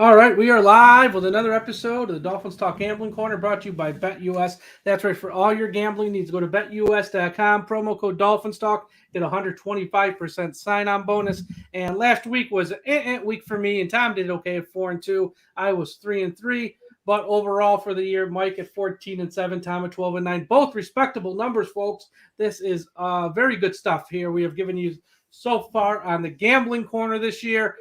All right, we are live with another episode of the Dolphins Talk Gambling Corner brought to you by BetUS. That's right, for all your gambling needs, go to betus.com, promo code DolphinsTalk, get 125% sign-on bonus. And last week was an week for me, and Tom did okay at 4-2. I was 3-3, but overall for the year, Mike at 14-7, Tom at 12-9. Both respectable numbers, folks. This is very good stuff here we have given you so far on the Gambling Corner this year.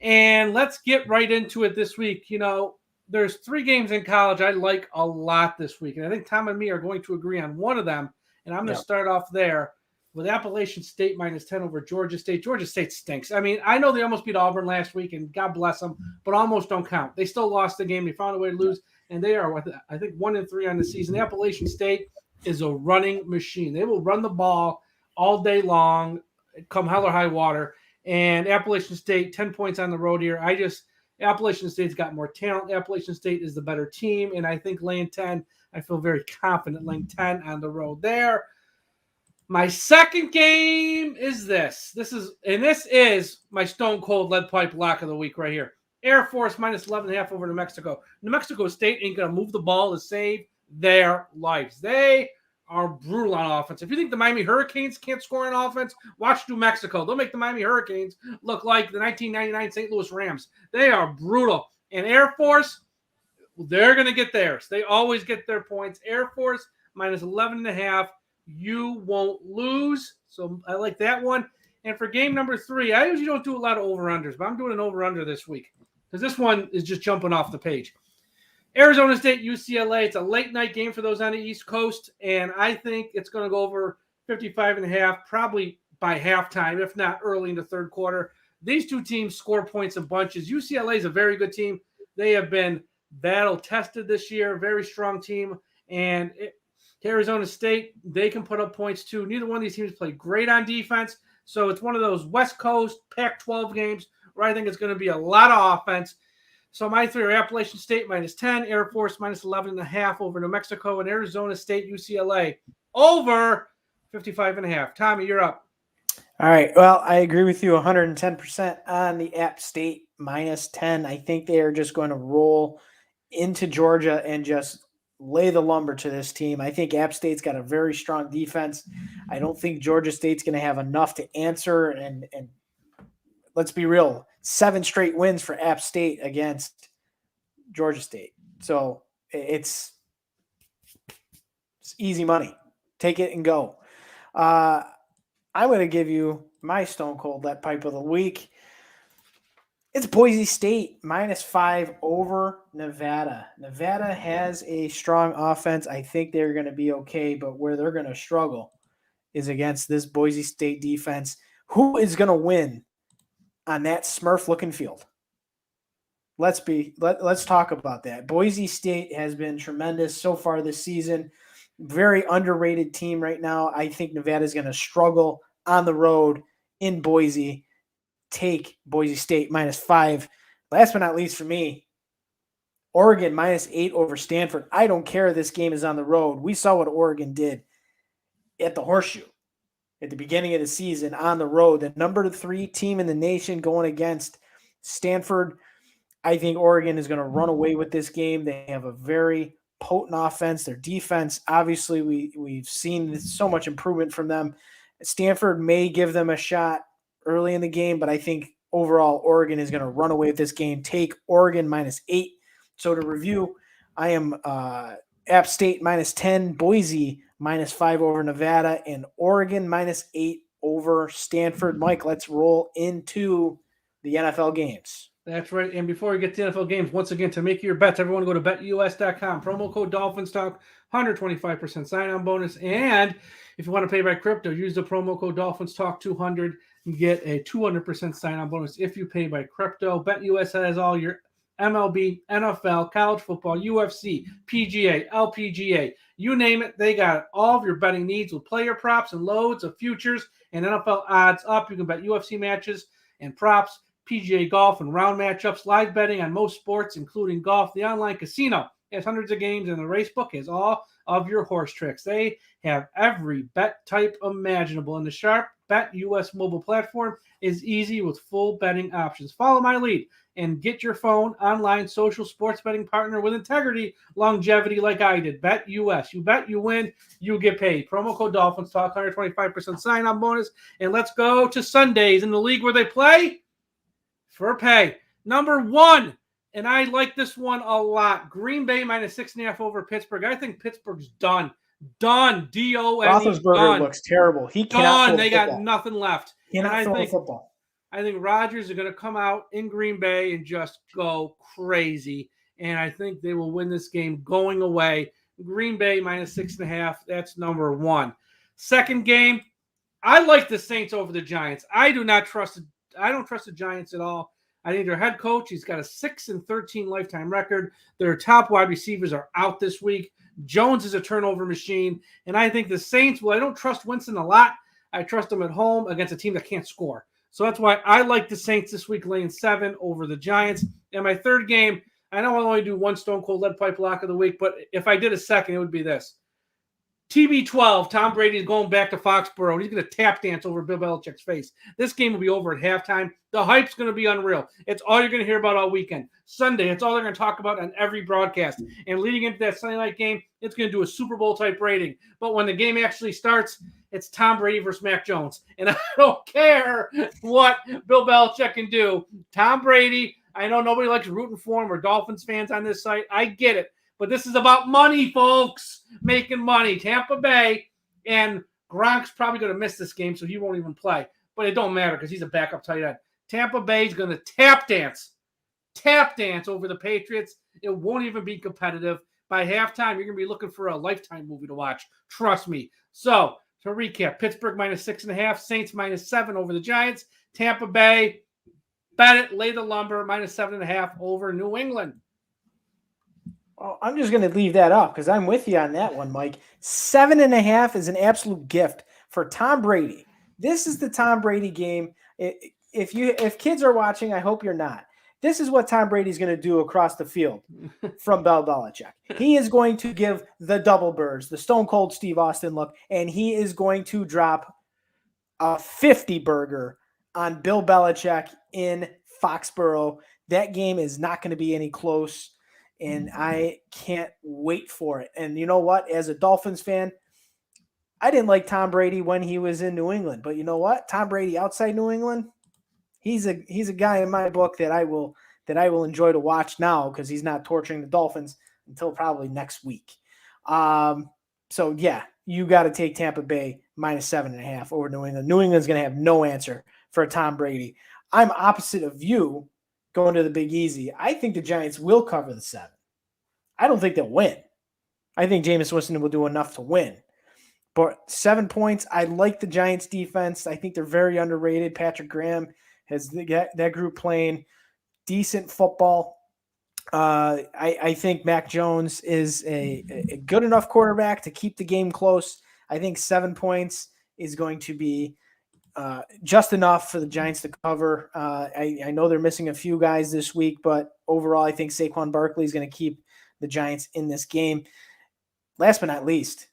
And let's get right into it this week. You know, there's 3 games in college I like a lot this week. And I think Tom and me are going to agree on one of them. And I'm going to start off there with Appalachian State minus 10 over Georgia State. Georgia State stinks. I mean, I know they almost beat Auburn last week, and God bless them, but almost don't count. They still lost the game. They found a way to lose, and they are, I think, 1-3 on the season. Appalachian State is a running machine. They will run the ball all day long, come hell or high water. And Appalachian State, 10 points on the road here. Appalachian State's got more talent. Appalachian State is the better team. And I think laying 10, I feel very confident laying 10 on the road there. My second game is this. This is my stone cold lead pipe lock of the week right here. Air Force minus 11.5 over New Mexico. New Mexico State ain't going to move the ball to save their lives. They are brutal on offense. If you think the Miami Hurricanes can't score on offense, watch New Mexico. They'll make the Miami Hurricanes look like the 1999 St. Louis Rams. They are brutal. And Air Force, they're going to get theirs. They always get their points. Air Force minus 11.5. You won't lose. So I like that one. And for game number 3, I usually don't do a lot of over-unders, but I'm doing an over-under this week because this one is just jumping off the page. Arizona State, UCLA. It's a late night game for those on the East Coast, and I think it's going to go over 55.5, probably by halftime, if not early in the third quarter. These two teams score points in bunches. UCLA is a very good team. They have been battle-tested this year, very strong team. And Arizona State, they can put up points too. Neither one of these teams play great on defense, so it's one of those West Coast Pac-12 games where I think it's going to be a lot of offense. So my 3 are Appalachian State minus 10, Air Force minus 11.5 over New Mexico, and Arizona State, UCLA over 55.5. Tommy, you're up. All right. Well, I agree with you 110% on the App State minus 10. I think they are just going to roll into Georgia and just lay the lumber to this team. I think App State's got a very strong defense. I don't think Georgia State's going to have enough to answer. And let's be real, 7 straight wins for App State against Georgia State. So it's easy money. Take it and go. I'm going to give you my stone cold lead pipe of the week. It's Boise State minus 5 over Nevada. Nevada has a strong offense. I think they're going to be okay, but where they're going to struggle is against this Boise State defense. Who is going to win on that Smurf-looking field? Let's talk about that. Boise State has been tremendous so far this season. Very underrated team right now. I think Nevada is going to struggle on the road in Boise. Take Boise State minus 5. Last but not least for me, Oregon minus 8 over Stanford. I don't care. This game is on the road. We saw what Oregon did at the Horseshoe at the beginning of the season on the road. The number 3 team in the nation going against Stanford. I think Oregon is going to run away with this game. They have a very potent offense. Their defense, obviously, we've seen so much improvement from them. Stanford may give them a shot early in the game, but I think overall Oregon is going to run away with this game. Take Oregon minus 8. So to review, I am App State minus 10, Boise minus 5 over Nevada, and Oregon minus 8 over Stanford. Mike, let's roll into the NFL games. That's right. And before we get to NFL games, once again, to make your bets, everyone go to betus.com. Promo code DolphinsTalk, 125% sign-on bonus. And if you want to pay by crypto, use the promo code DolphinsTalk200 and get a 200% sign-on bonus if you pay by crypto. BetUS has all your MLB, NFL, college football, UFC, PGA, LPGA, you name it, they got it. All of your betting needs with player props and loads of futures and NFL odds up. You can bet UFC matches and props, PGA golf and round matchups, live betting on most sports, including golf. The online casino has hundreds of games, and the racebook has all of your horse tricks. They have every bet type imaginable, and the sharp BetUS mobile platform is easy with full betting options. Follow my lead and get your phone, online, social sports betting partner with integrity, longevity like I did. BetUS. You bet, you win, you get paid. Promo code DolphinsTalk, 125% sign-on bonus. And let's go to Sundays in the league where they play for pay. Number 1, and I like this one a lot. Green Bay minus 6.5 over Pittsburgh. I think Pittsburgh's done. Done. D-O-N-E. Roethlisberger looks terrible. He cannot throw They football. got nothing left. Cannot throw football. I think Rodgers is going to come out in Green Bay and just go crazy. And I think they will win this game going away. Green Bay minus 6.5. That's number 1. Second game, I like the Saints over the Giants. I don't trust the Giants at all. I think their head coach, he's got a 6-13 lifetime record. Their top wide receivers are out this week. Jones is a turnover machine. And I think the Saints, I don't trust Winston a lot. I trust him at home against a team that can't score. So that's why I like the Saints this week, laying 7 over the Giants. And my third game, I know I only do one Stone Cold Lead Pipe lock of the week, but if I did a second, it would be this. TB12, Tom Brady is going back to Foxborough, and he's going to tap dance over Bill Belichick's face. This game will be over at halftime. The hype's going to be unreal. It's all you're going to hear about all weekend. Sunday, it's all they're going to talk about on every broadcast. And leading into that Sunday night game, it's going to do a Super Bowl-type rating. But when the game actually starts, it's Tom Brady versus Mac Jones. And I don't care what Bill Belichick can do. Tom Brady, I know nobody likes rooting for him or Dolphins fans on this site. I get it. But this is about money, folks. Making money. Tampa Bay, and Gronk's probably going to miss this game, so he won't even play. But it don't matter because he's a backup tight end. Tampa Bay's going to tap dance over the Patriots. It won't even be competitive. By halftime, you're going to be looking for a Lifetime movie to watch. Trust me. So, to recap, Pittsburgh minus 6.5, Saints minus 7 over the Giants. Tampa Bay, bet it, lay the lumber, minus 7.5 over New England. Well, I'm just going to leave that up because I'm with you on that one, Mike. 7.5 is an absolute gift for Tom Brady. This is the Tom Brady game. If kids are watching, I hope you're not. This is what Tom Brady's going to do across the field from Bill Belichick. He is going to give the double birds, the Stone Cold Steve Austin look, and he is going to drop a 50 burger on Bill Belichick in Foxborough. That game is not going to be any close. And I can't wait for it. And you know what? As a Dolphins fan, I didn't like Tom Brady when he was in New England. But you know what? Tom Brady outside New England, he's a guy in my book that I will enjoy to watch now because he's not torturing the Dolphins until probably next week. So yeah, you got to take Tampa Bay minus 7.5 over New England. New England's going to have no answer for Tom Brady. I'm opposite of you. Going to the Big Easy. I think the Giants will cover the 7. I don't think they'll win. I think Jameis Winston will do enough to win. But 7 points, I like the Giants defense. I think they're very underrated. Patrick Graham has that group playing decent football. I think Mac Jones is a good enough quarterback to keep the game close. I think 7 points is going to be just enough for the Giants to cover. I know they're missing a few guys this week, but overall, I think Saquon Barkley is going to keep the Giants in this game. Last but not least,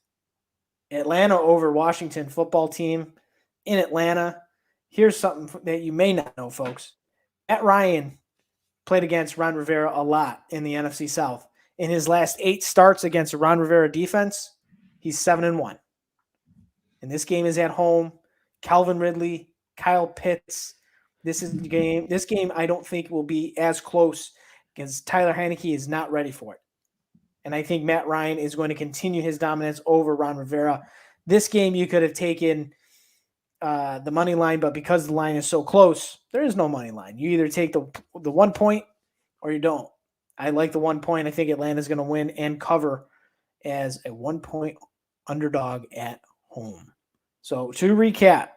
Atlanta over Washington football team in Atlanta. Here's something that you may not know, folks. Matt Ryan played against Ron Rivera a lot in the NFC South. In his last 8 starts against the Ron Rivera defense, he's 7-1. And this game is at home. Calvin Ridley, Kyle Pitts. This game I don't think will be as close because Tyler Heineke is not ready for it. And I think Matt Ryan is going to continue his dominance over Ron Rivera. This game you could have taken the money line, but because the line is so close, there is no money line. You either take the 1 point or you don't. I like the 1 point. I think Atlanta's going to win and cover as a 1 point underdog at home. So to recap,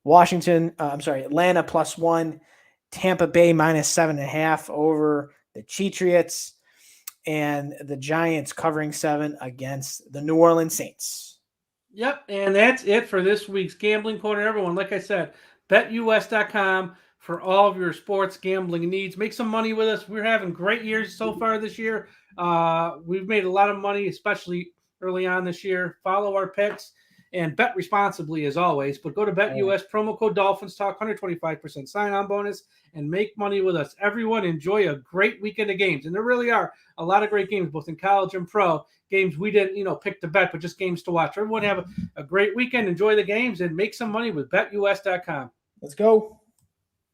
Atlanta +1, Tampa Bay -7.5 over the Patriots, and the Giants covering 7 against the New Orleans Saints. Yep, and that's it for this week's Gambling Corner. Everyone, like I said, betus.com for all of your sports gambling needs. Make some money with us. We're having great years so far this year. We've made a lot of money, especially early on this year. Follow our picks. and bet responsibly as always. But go to BetUS, promo code DolphinsTalk, 125% sign-on bonus, and make money with us. Everyone enjoy a great weekend of games. And there really are a lot of great games, both in college and pro. Games we didn't, pick to bet, but just games to watch. Everyone have a great weekend. Enjoy the games and make some money with BetUS.com. Let's go.